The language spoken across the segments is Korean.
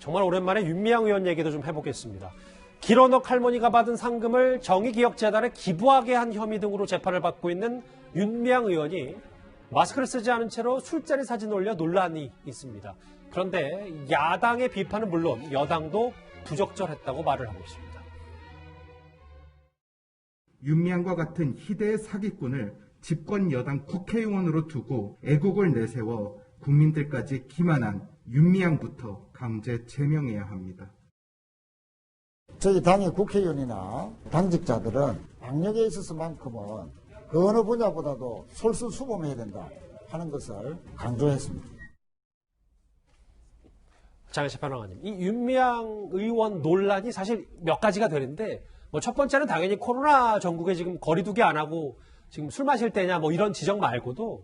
정말 오랜만에 윤미향 의원 얘기도 좀 해보겠습니다. 길어넉 할머니가 받은 상금을 정의기억재단에 기부하게 한 혐의 등으로 재판을 받고 있는 윤미향 의원이 마스크를 쓰지 않은 채로 술자리 사진 올려 논란이 있습니다. 그런데 야당의 비판은 물론 여당도 부적절했다고 말을 하고 있습니다. 윤미향과 같은 희대의 사기꾼을 집권 여당 국회의원으로 두고 애국을 내세워 국민들까지 기만한 윤미향부터 강제 제명해야 합니다. 저희 당의 국회의원이나 당직자들은 방역에 있어서만큼은 그 어느 분야보다도 솔선수범해야 된다 하는 것을 강조했습니다. 장혜철 평론가님, 이 윤미향 의원 논란이 사실 몇 가지가 되는데 첫 번째는 당연히 코로나 전국에 지금 거리두기 안 하고 지금 술 마실 때냐 이런 지적 말고도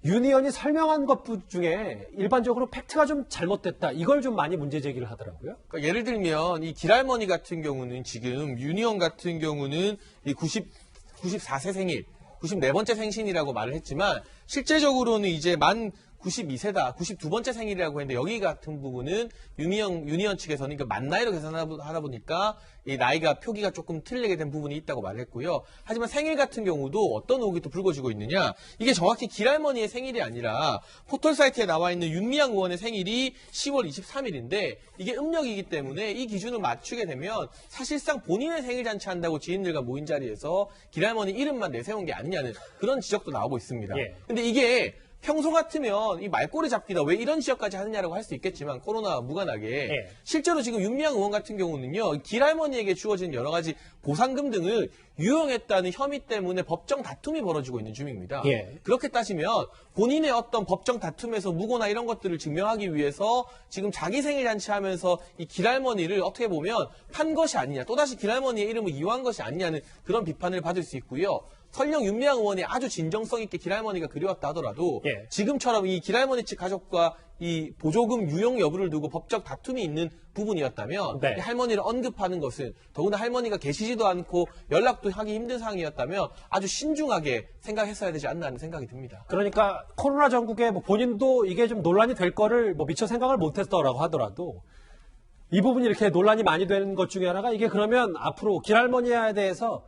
윤 의원이 설명한 것 중에 일반적으로 팩트가 좀 잘못됐다. 이걸 좀 많이 문제 제기를 하더라고요. 그러니까 예를 들면 이 길할머니 같은 경우는 지금 윤 의원 같은 경우는 이 94세 생일, 94번째 생신이라고 말을 했지만 실제적으로는 이제 만 92세다, 92번째 생일이라고 했는데 여기 같은 부분은 윤 의원 측에서는 그러니까 만 나이로 계산하다 보니까 이 나이가 표기가 조금 틀리게 된 부분이 있다고 말했고요. 하지만 생일 같은 경우도 어떤 의혹이 또 불거지고 있느냐. 이게 정확히 길할머니의 생일이 아니라 포털 사이트에 나와 있는 윤미향 의원의 생일이 10월 23일인데 이게 음력이기 때문에 이 기준을 맞추게 되면 사실상 본인의 생일 잔치한다고 지인들과 모인 자리에서 길할머니 이름만 내세운 게 아니냐는 그런 지적도 나오고 있습니다. 근데 이게 평소 같으면 이 말꼬리 잡기다 왜 이런 지적까지 하느냐라고 할 수 있겠지만 코로나와 무관하게 실제로 지금 윤미향 의원 같은 경우는요 길할머니에게 주어진 여러 가지 보상금 등을 유용했다는 혐의 때문에 법정 다툼이 벌어지고 있는 중입니다. 그렇게 따지면 본인의 어떤 법정 다툼에서 무고나 이런 것들을 증명하기 위해서 지금 자기 생일 잔치하면서 이 길할머니를 어떻게 보면 판 것이 아니냐 또다시 길할머니의 이름을 이용한 것이 아니냐는 그런 비판을 받을 수 있고요. 설령 윤미향 의원이 아주 진정성 있게 길할머니가 그리웠다 하더라도 지금처럼 이 길할머니 측 가족과 이 보조금 유용 여부를 두고 법적 다툼이 있는 부분이었다면 이 할머니를 언급하는 것은 더구나 할머니가 계시지도 않고 연락도 하기 힘든 상황이었다면 아주 신중하게 생각했어야 되지 않나 하는 생각이 듭니다. 그러니까 코로나 전국에 본인도 이게 좀 논란이 될 거를 미처 생각을 못했더라고 하더라도 이 부분이 이렇게 논란이 많이 되는 것 중에 하나가 이게 그러면 앞으로 길할머니에 대해서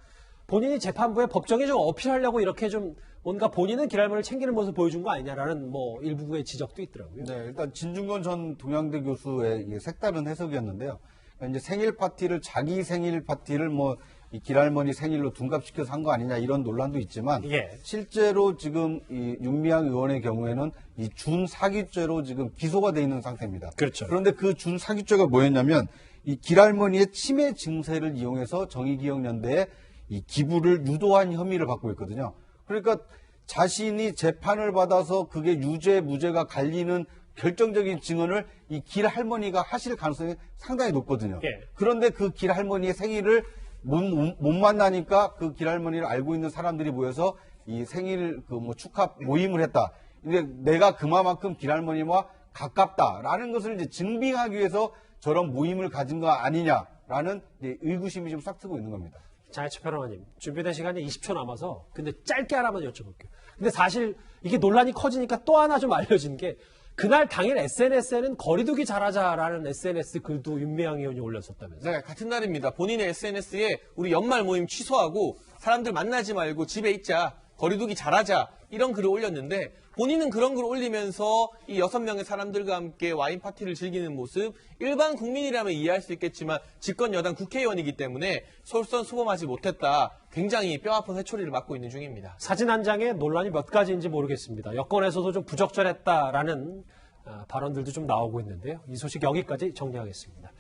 본인이 재판부에 법정에 좀 어필하려고 이렇게 좀 뭔가 본인은 길할머니를 챙기는 모습을 보여준 거 아니냐라는 일부의 지적도 있더라고요. 네, 일단 진중권 전 동양대 교수의 색다른 해석이었는데요. 그러니까 이제 생일 파티를 자기 생일 파티를 이 길할머니 생일로 둔갑시켜서 한 거 아니냐 이런 논란도 있지만 실제로 지금 이 윤미향 의원의 경우에는 이 준사기죄로 지금 기소가 돼 있는 상태입니다. 그렇죠. 그런데 그 준사기죄가 뭐였냐면 이 길할머니의 치매 증세를 이용해서 정의기억연대에 이 기부를 유도한 혐의를 받고 있거든요. 그러니까 자신이 재판을 받아서 그게 유죄, 무죄가 갈리는 결정적인 증언을 이 길할머니가 하실 가능성이 상당히 높거든요. 그런데 그 길할머니의 생일을 못 만나니까 그 길할머니를 알고 있는 사람들이 모여서 이 생일 축하 모임을 했다. 근데 내가 그만큼 길할머니와 가깝다라는 것을 이제 증빙하기 위해서 저런 모임을 가진 거 아니냐라는 의구심이 좀 싹 트고 있는 겁니다. 장혜철 평론가님, 준비된 시간이 20초 남아서 근데 짧게 하나만 여쭤볼게요. 근데 사실 이게 논란이 커지니까 또 하나 좀 알려진 게 그날 당일 SNS에는 거리두기 잘하자라는 SNS 글도 윤미향 의원이 올렸었다면서요? 네, 같은 날입니다. 본인의 SNS에 우리 연말 모임 취소하고 사람들 만나지 말고 집에 있자, 거리두기 잘하자 이런 글을 올렸는데 본인은 그런 글을 올리면서 이 6명의 사람들과 함께 와인 파티를 즐기는 모습 일반 국민이라면 이해할 수 있겠지만 집권 여당 국회의원이기 때문에 솔선수범하지 못했다. 굉장히 뼈아픈 회초리를 맞고 있는 중입니다. 사진 한 장에 논란이 몇 가지인지 모르겠습니다. 여권에서도 좀 부적절했다라는 발언들도 좀 나오고 있는데요. 이 소식 여기까지 정리하겠습니다.